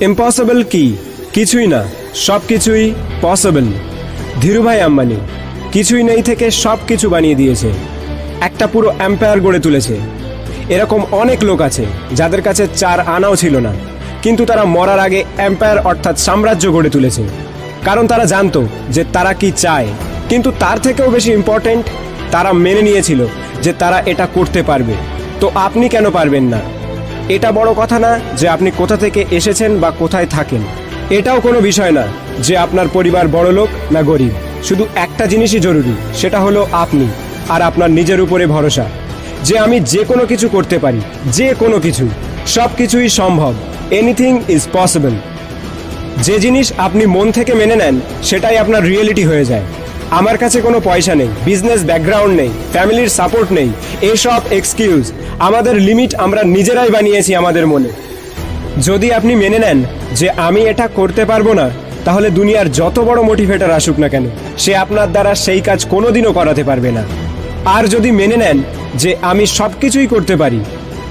Impossible কি? কিছুই না, সব কিছুই পসিবল। ধীরুভাই আম্বানি কিছুই নেই থেকে সব কিছু বানিয়ে দিয়েছে, একটা পুরো এম্পায়ার গড়ে তুলেছে। এরকম অনেক লোক আছে যাদের কাছে 4 আনাও ছিল না, কিন্তু তারা মরার আগে এম্পায়ার অর্থাৎ সাম্রাজ্য গড়ে তুলেছে, কারণ তারা জানতো যে তারা কি চায়। কিন্তু তার থেকেও বেশি ইম্পর্টেন্ট, তারা মেনে নিয়েছিল যে তারা এটা করতে পারবে। তো আপনি কেন পারবেন না? এটা বড় কথা না যে আপনি কোথা থেকে এসেছেন বা কোথায় থাকেন। এটাও কোনো বিষয় না যে আপনার পরিবার বড়লোক না গরিব। শুধু একটা জিনিসই জরুরি, সেটা হলো আপনি আর আপনার নিজের উপরে ভরসা, যে আমি যে কোনো কিছু করতে পারি, যে কোনো কিছু, সব কিছুই সম্ভব। Anything is possible. যে জিনিস আপনি মন থেকে মেনে নেন সেটাই আপনার রিয়েলিটি হয়ে যায়। আমার কাছে কোনো পয়সা নেই, বিজনেস ব্যাকগ্রাউন্ড নেই, ফ্যামিলির সাপোর্ট নেই, এসব এক্সকিউজ। আমাদের লিমিট আমরা নিজেরাই বানিয়েছি আমাদের মনে। যদি আপনি মেনে নেন যে আমি এটা করতে পারবো না, তাহলে দুনিয়ার যত বড় মোটিভেটর আসুক না কেন, সে আপনার দ্বারা সেই কাজ কোনোদিনও করাতে পারবে না। আর যদি মেনে নেন যে আমি সব কিছুই করতে পারি,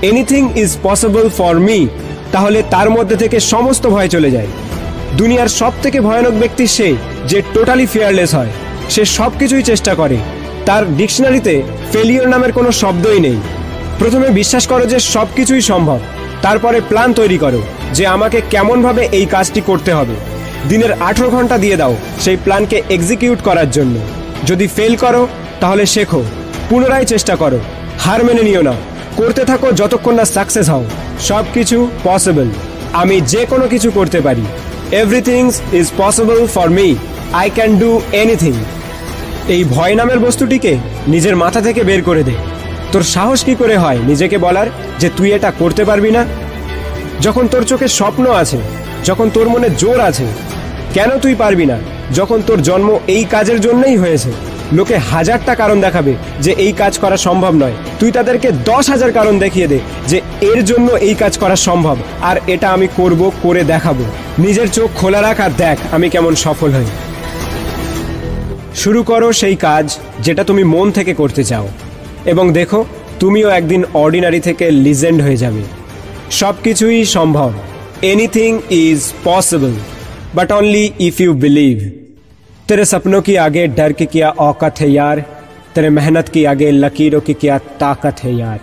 anything is possible for me, তাহলে তার মধ্যে থেকে সমস্ত ভয় চলে যায়। দুনিয়ার সব থেকে ভয়ানক ব্যক্তি সে যে টোটালি ফিয়ারলেস হয়। সে সব কিছুই চেষ্টা করে, তার ডিকশনারিতে ফেলিওর নামের কোনো শব্দই নেই। প্রথমে বিশ্বাস করো যে সব কিছুই সম্ভব, তারপরে প্ল্যান তৈরি করো যে আমাকে কেমনভাবে এই কাজটি করতে হবে। দিনের 18 ঘন্টা দিয়ে দাও সেই প্ল্যানকে এক্সিকিউট করার জন্য। যদি ফেল করো তাহলে শেখো, পুনরায় চেষ্টা করো, হার মেনে নিও না, করতে থাকো যতক্ষণ না সাকসেস হও। সব কিছু পসিবল। আমি যে কোনো কিছু করতে পারি। Everything is possible for me, I can do anything. এই ভয় নামের বস্তুটিকে নিজের মাথা থেকে বের করে দে। তোর সাহস কি করে হয় নিজেকে বলার যে তুই এটা করতে পারবি না? যখন তোর চোখে স্বপ্ন আছে, যখন তোর মনে জোর আছে, কেন তুই পারবি না? যখন তোর জন্ম এই কাজের জন্যই হয়েছে। লোকে 1000টা কারণ দেখাবে যে এই কাজ করা সম্ভব নয়, তুই তাদেরকে 10,000 কারণ দেখিয়ে দে যে এর জন্য এই কাজ করা সম্ভব, আর এটা আমি করব, করে দেখাবো। নিজের চোখ খোলা রাখ আর দেখ আমি কেমন সফল হই। শুরু করো সেই কাজ যেটা তুমি মন থেকে করতে চাও, এবং দেখো তুমিও একদিন অর্ডিনারি থেকে লিজেন্ড হয়ে যাবে। সব কিছুই সম্ভব। Anything is possible, but only if you believe. तेरे सपनों की आगे डर की क्या औकात है यार, तेरे मेहनत की आगे लकीरों की क्या ताकत है यार।